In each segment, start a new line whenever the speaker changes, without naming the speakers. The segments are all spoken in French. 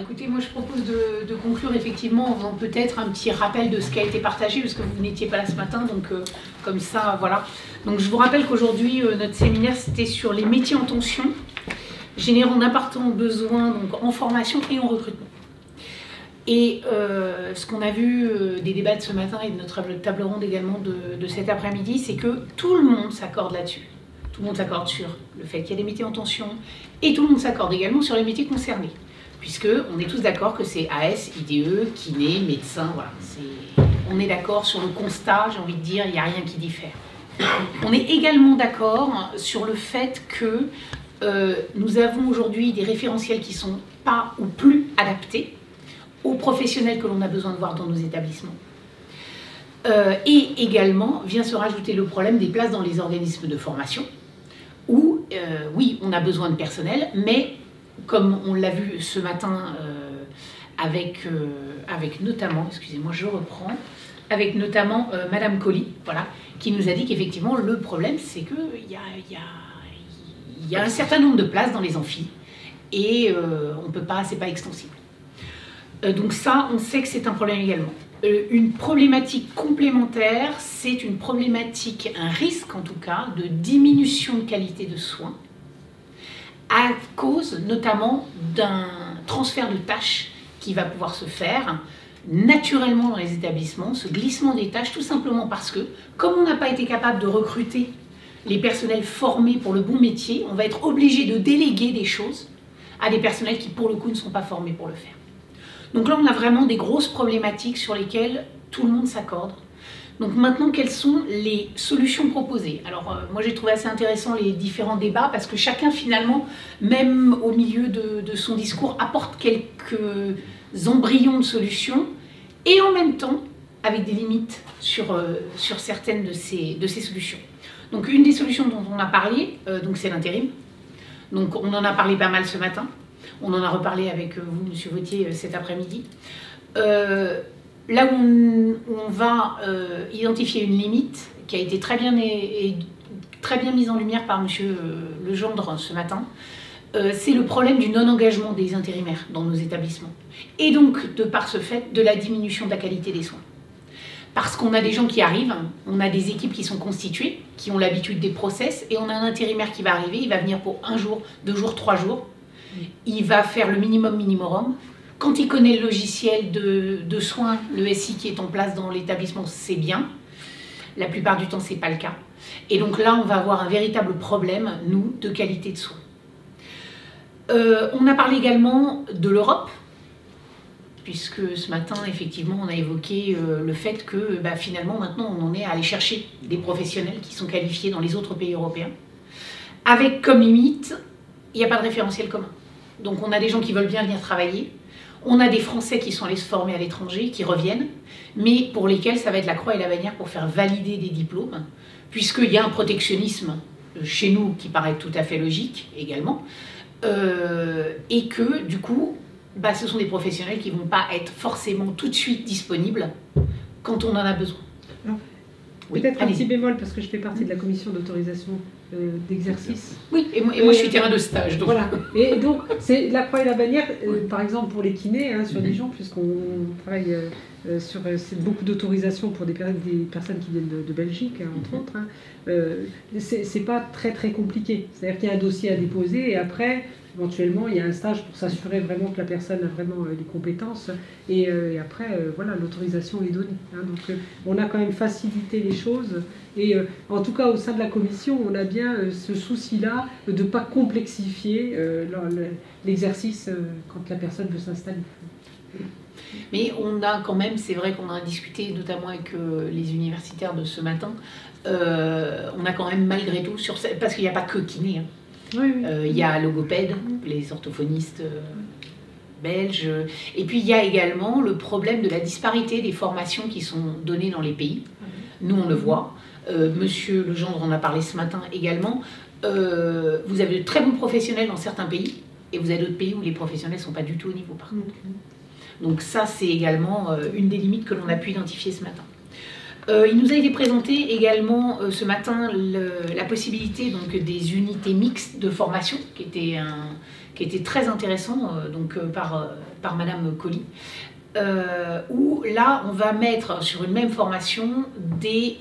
Écoutez, moi je propose de conclure effectivement en faisant peut-être un petit rappel de ce qui a été partagé, parce que vous n'étiez pas là ce matin, donc comme ça, voilà. Donc je vous rappelle qu'aujourd'hui, notre séminaire, c'était sur les métiers en tension, générant d'importants besoins donc, en formation et en recrutement. Et ce qu'on a vu des débats de ce matin et de notre table ronde également de cet après-midi, c'est que tout le monde s'accorde là-dessus. Tout le monde s'accorde sur le fait qu'il y a des métiers en tension, et tout le monde s'accorde également sur les métiers concernés. Puisqu'on est tous d'accord que c'est AS, IDE, kiné, médecin, voilà. On est d'accord sur le constat, j'ai envie de dire, il n'y a rien qui diffère. On est également d'accord sur le fait que nous avons aujourd'hui des référentiels qui ne sont pas ou plus adaptés aux professionnels que l'on a besoin de voir dans nos établissements. Et également vient se rajouter le problème des places dans les organismes de formation, où, oui, on a besoin de personnel, mais comme on l'a vu ce matin avec notamment, excusez-moi, je reprends, avec notamment Madame Colli, voilà, qui nous a dit qu'effectivement le problème c'est qu'il y a un certain nombre de places dans les amphis et on peut pas, c'est pas extensible. Donc ça, on sait que c'est un problème également. Une problématique complémentaire, c'est une problématique, un risque en tout cas, de diminution de qualité de soins, à cause notamment d'un transfert de tâches qui va pouvoir se faire naturellement dans les établissements, ce glissement des tâches, tout simplement parce que, comme on n'a pas été capable de recruter les personnels formés pour le bon métier, on va être obligé de déléguer des choses à des personnels qui, pour le coup, ne sont pas formés pour le faire. Donc là, on a vraiment des grosses problématiques sur lesquelles tout le monde s'accorde. Donc maintenant, quelles sont les solutions proposées? Alors moi j'ai trouvé assez intéressant les différents débats parce que chacun finalement, même au milieu de son discours, apporte quelques embryons de solutions et en même temps avec des limites sur certaines de ces solutions. Donc une des solutions dont on a parlé, c'est l'intérim. Donc on en a parlé pas mal ce matin, on en a reparlé avec vous, Monsieur Vautier, cet après-midi. Là où on va identifier une limite qui a été très bien mise en lumière par M. Legendre ce matin, c'est le problème du non-engagement des intérimaires dans nos établissements. Et donc, de par ce fait, de la diminution de la qualité des soins. Parce qu'on a des gens qui arrivent, on a des équipes qui sont constituées, qui ont l'habitude des process, et on a un intérimaire qui va arriver, il va venir pour 1 jour, 2 jours, 3 jours, il va faire le minimum. Quand il connaît le logiciel de soins, le SI qui est en place dans l'établissement, c'est bien. La plupart du temps, ce n'est pas le cas. Et donc là, on va avoir un véritable problème, nous, de qualité de soins. On a parlé également de l'Europe, puisque ce matin, effectivement, on a évoqué le fait que finalement, maintenant, on en est à aller chercher des professionnels qui sont qualifiés dans les autres pays européens, avec comme limite, il n'y a pas de référentiel commun. Donc on a des gens qui veulent bien venir travailler, on a des Français qui sont allés se former à l'étranger, qui reviennent, mais pour lesquels ça va être la croix et la bannière pour faire valider des diplômes, puisqu'il y a un protectionnisme chez nous qui paraît tout à fait logique également, et que du coup, ce sont des professionnels qui ne vont pas être forcément tout de suite disponibles quand on en a besoin.
Oui, peut-être un petit bémol, parce que je fais partie de la commission d'autorisation d'exercice.
Oui, et moi je suis terrain de stage. Donc.
Voilà. Et donc, c'est la croix et la bannière, par exemple pour les kinés sur Dijon, puisqu'on travaille sur beaucoup d'autorisations pour des personnes qui viennent de Belgique, entre autres. C'est pas très compliqué. C'est-à-dire qu'il y a un dossier à déposer et après, éventuellement, il y a un stage pour s'assurer vraiment que la personne a vraiment les compétences. Et après, voilà, l'autorisation est donnée. Donc, on a quand même facilité les choses. Et en tout cas, au sein de la commission, on a bien ce souci-là de ne pas complexifier l'exercice quand la personne veut s'installer.
Mais on a quand même, c'est vrai qu'on a discuté notamment avec les universitaires de ce matin, on a quand même malgré tout, parce qu'il n'y a pas que kiné, il y a logopèdes, les orthophonistes belges, et puis il y a également le problème de la disparité des formations qui sont données dans les pays. Nous on le voit, Monsieur Legendre en a parlé ce matin également, vous avez de très bons professionnels dans certains pays, et vous avez d'autres pays où les professionnels ne sont pas du tout au niveau par contre. Donc ça, c'est également une des limites que l'on a pu identifier ce matin. Il nous a été présenté également ce matin la possibilité donc, des unités mixtes de formation, qui était qui était très intéressant par Madame Colli, où là on va mettre sur une même formation des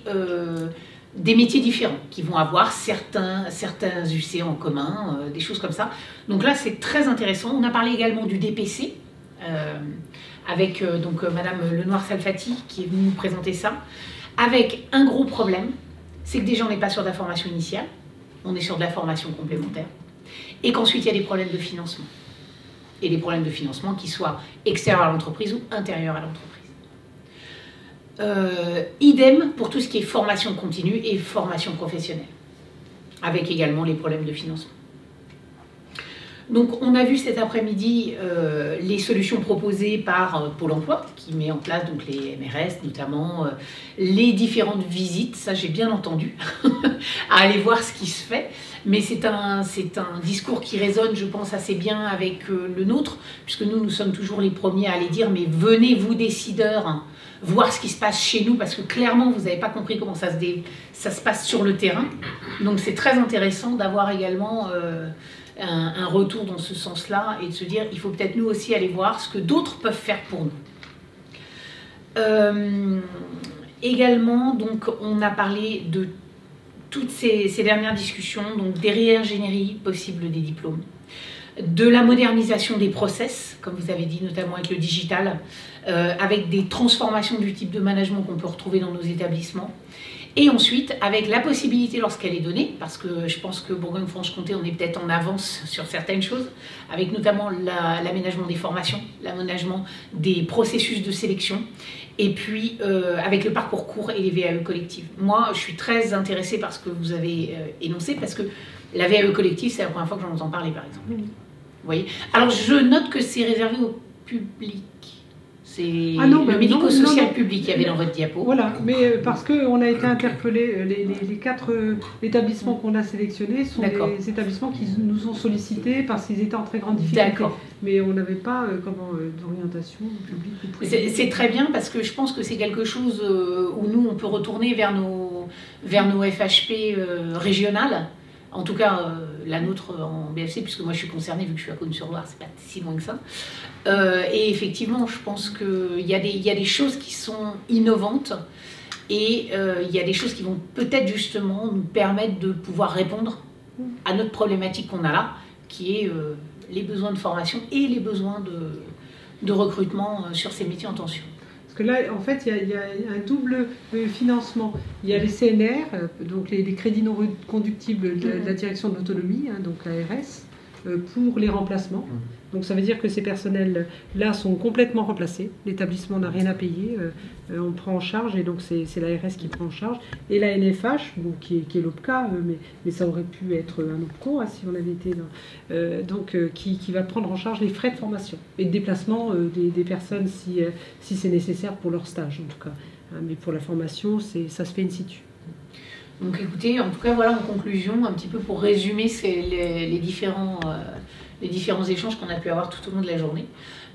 métiers différents qui vont avoir certains UC en commun, des choses comme ça. Donc là c'est très intéressant. On a parlé également du DPC avec Madame Lenoir-Salfati qui est venue nous présenter ça, avec un gros problème, c'est que déjà on n'est pas sur de la formation initiale, on est sur de la formation complémentaire, et qu'ensuite il y a des problèmes de financement. Et des problèmes de financement qui soient extérieurs à l'entreprise ou intérieurs à l'entreprise. Idem pour tout ce qui est formation continue et formation professionnelle, avec également les problèmes de financement. Donc on a vu cet après-midi les solutions proposées par Pôle emploi, qui met en place donc les MRS, notamment les différentes visites, ça j'ai bien entendu, à aller voir ce qui se fait. Mais c'est un discours qui résonne, je pense, assez bien avec le nôtre, puisque nous sommes toujours les premiers à aller dire « mais venez, vous décideurs, hein, voir ce qui se passe chez nous », parce que clairement, vous n'avez pas compris comment ça se passe sur le terrain. Donc c'est très intéressant d'avoir également un retour dans ce sens-là et de se dire « il faut peut-être nous aussi aller voir ce que d'autres peuvent faire pour nous ». Également, donc, on a parlé de toutes ces dernières discussions, donc des réingénieries possibles des diplômes, de la modernisation des process, comme vous avez dit, notamment avec le digital, avec des transformations du type de management qu'on peut retrouver dans nos établissements, et ensuite avec la possibilité, lorsqu'elle est donnée, parce que je pense que Bourgogne-Franche-Comté, on est peut-être en avance sur certaines choses, avec notamment l'aménagement des formations, l'aménagement des processus de sélection, et puis avec le parcours court et les VAE collectives. Moi, je suis très intéressée par ce que vous avez énoncé, parce que la VAE collective, c'est la première fois que j'en entends parler, par exemple. Vous voyez ? Alors, je note que c'est réservé au public. C'est le médico-social public qu'il y avait dans votre diapo.
Voilà, mais parce qu'on a été interpellés, les 4 établissements qu'on a sélectionnés sont des établissements qui nous ont sollicités parce qu'ils étaient en très grande difficulté.
D'accord.
Mais on n'avait pas d'orientation publique ou privée.
C'est très bien parce que je pense que c'est quelque chose où nous, on peut retourner vers nos FHP régionales. En tout cas, la nôtre en BFC, puisque moi je suis concernée, vu que je suis à Cosne-sur-Loire, c'est pas si loin que ça. Et effectivement, je pense qu'il y a des choses qui sont innovantes et il y a des choses qui vont peut-être justement nous permettre de pouvoir répondre à notre problématique qu'on a là, qui est les besoins de formation et les besoins de recrutement sur ces métiers en tension.
Parce que là, en fait, il y a un double financement. Il y a les CNR, donc les crédits non reconductibles de la direction de l'autonomie, hein, donc ARS, pour les remplacements. Donc ça veut dire que ces personnels-là sont complètement remplacés. L'établissement n'a rien à payer, on prend en charge, et donc c'est l'ARS qui prend en charge. Et la NFH, bon, qui est l'OPCA, mais ça aurait pu être un OPCO hein, si on avait été dans, qui va prendre en charge les frais de formation et de déplacement des personnes si c'est nécessaire pour leur stage en tout cas. Hein, mais pour la formation, ça se fait in situ.
Donc écoutez, en tout cas voilà en conclusion, un petit peu pour résumer les différents échanges qu'on a pu avoir tout au long de la journée.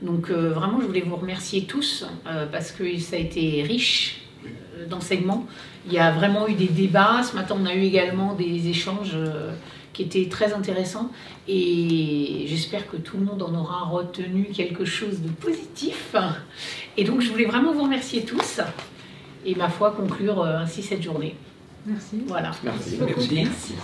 Donc vraiment je voulais vous remercier tous parce que ça a été riche d'enseignements. Il y a vraiment eu des débats, ce matin on a eu également des échanges qui étaient très intéressants et j'espère que tout le monde en aura retenu quelque chose de positif. Et donc je voulais vraiment vous remercier tous et ma foi conclure ainsi cette journée.
Merci.
Voilà.
Merci.
Merci.